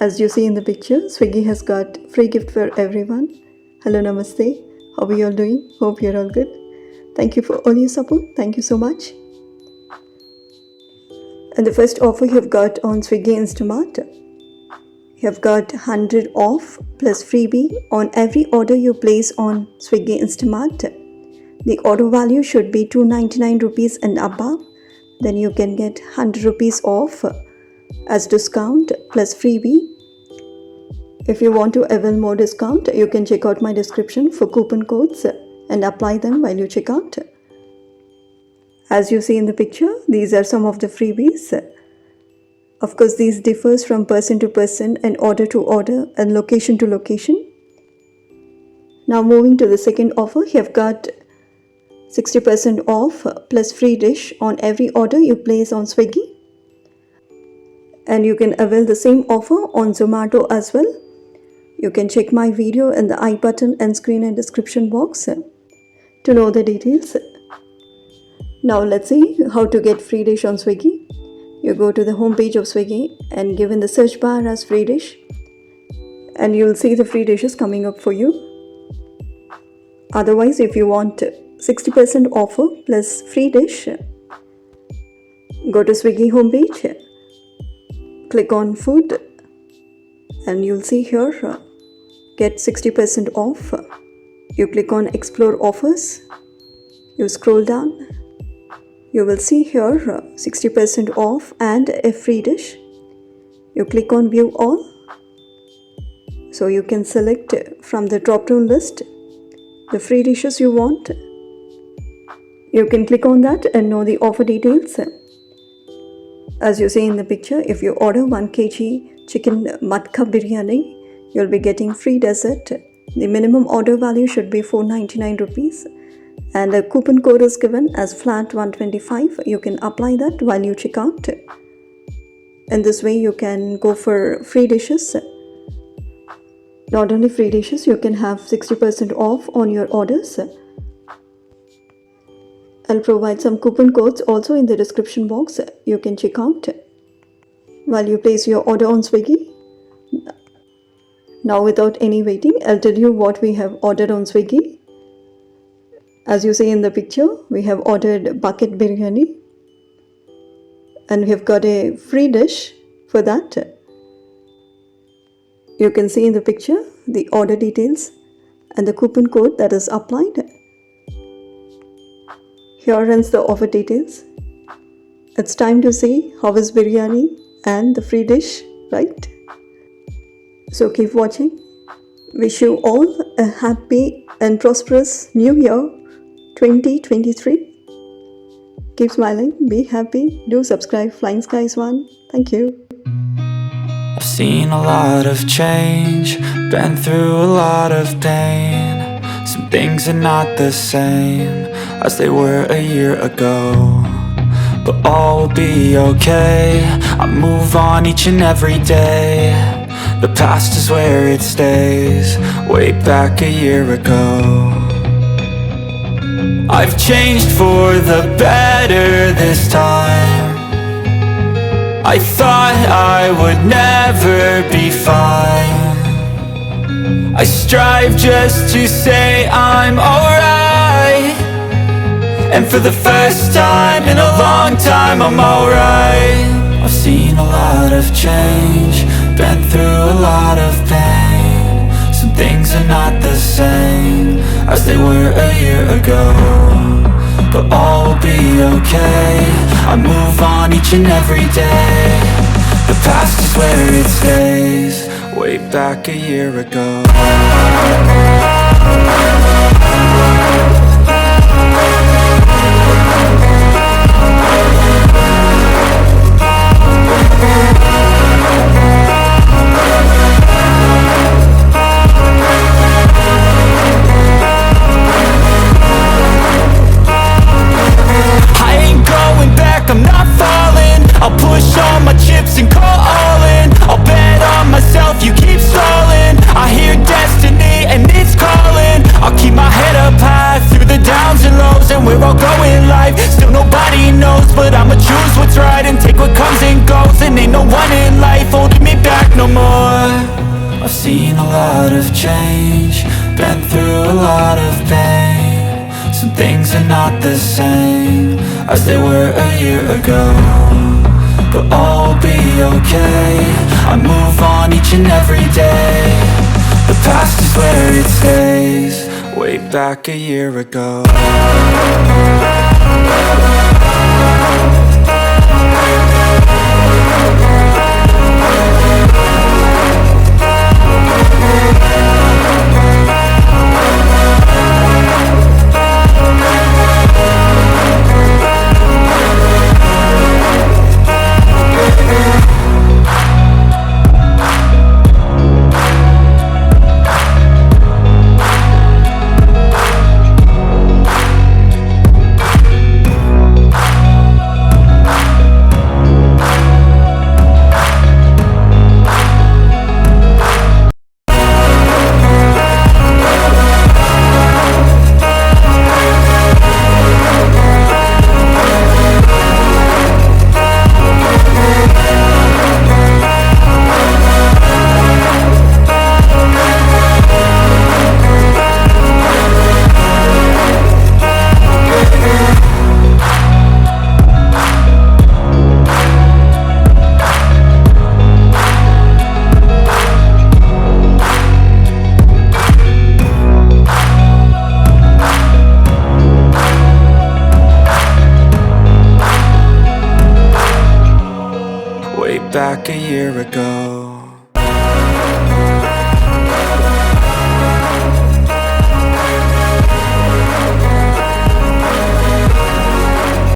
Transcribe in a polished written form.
As you see in the picture, Swiggy has got free gift for everyone. Hello, namaste. How are you all doing? Hope you're all good. Thank you for all your support. Thank you so much. And the first offer you have got on Swiggy Instamart, you have got 100 off plus freebie on every order you place on Swiggy Instamart. The order value should be 299 rupees and above. Then you can get 100 rupees off as discount plus freebie. If you want to avail more discount, you can check out my description for coupon codes and apply them while you check out. As you see in the picture, these are some of the freebies. Of course, these differs from person to person and order to order and location to location. Now moving to the second offer, you have got 60% off plus free dish on every order you place on Swiggy. And you can avail the same offer on Zomato as well. You can check my video in the I button and screen and description box to know the details. Now let's see how to get free dish on Swiggy. You go to the home page of Swiggy and give in the search bar as free dish, and you'll see the free dishes coming up for you. Otherwise, if you want 60% offer plus free dish, go to Swiggy homepage, click on food, and you'll see here get 60% off. You click on explore offers, you scroll down, you will see here 60% off and a free dish. You click on view all, so you can select from the drop down list the free dishes you want. You can click on that and know the offer details. As you see in the picture, if you order 1 kg chicken matka biryani, you'll be getting free dessert. The minimum order value should be 499 rupees, and a coupon code is given as flat 125. You can apply that while you check out. In this way, you can go for free dishes. Not only free dishes, you can have 60% off on your orders. I'll provide some coupon codes also in the description box. You can check out while you place your order on Swiggy. Now without any waiting, I'll tell you what we have ordered on Swiggy. As you see in the picture, we have ordered bucket biryani, and we have got a free dish for that. You can see in the picture the order details and the coupon code that is applied. Here ends the offer details. It's time to see how is biryani and the free dish, right? So keep watching. Wish you all a happy and prosperous New Year 2023. Keep smiling, be happy, do subscribe Flying Skies One. Thank you. I've seen a lot of change, been through a lot of pain. Some things are not the same as they were a year ago, but all will be okay. I move on each and every day. The past is where it stays, way back a year ago. I've changed for the better this time. I thought I would never be fine. I strive just to say I'm alright, and for the first time in a long time I'm alright. I've seen a lot of change, been through a lot of pain. Some things are not the same as they were a year ago, but all will be okay. I move on each and every day. The past is where it stays, way back a year ago. I'm not falling, I'll push all my chips and call all in. I'll bet on myself, you keep stalling. I hear destiny and it's calling. lot of change, been through a lot of pain. Some things are not the same as they were a year ago, but all will be okay. I move on each and every day. The past is where it stays, way back a year ago. Back a year ago.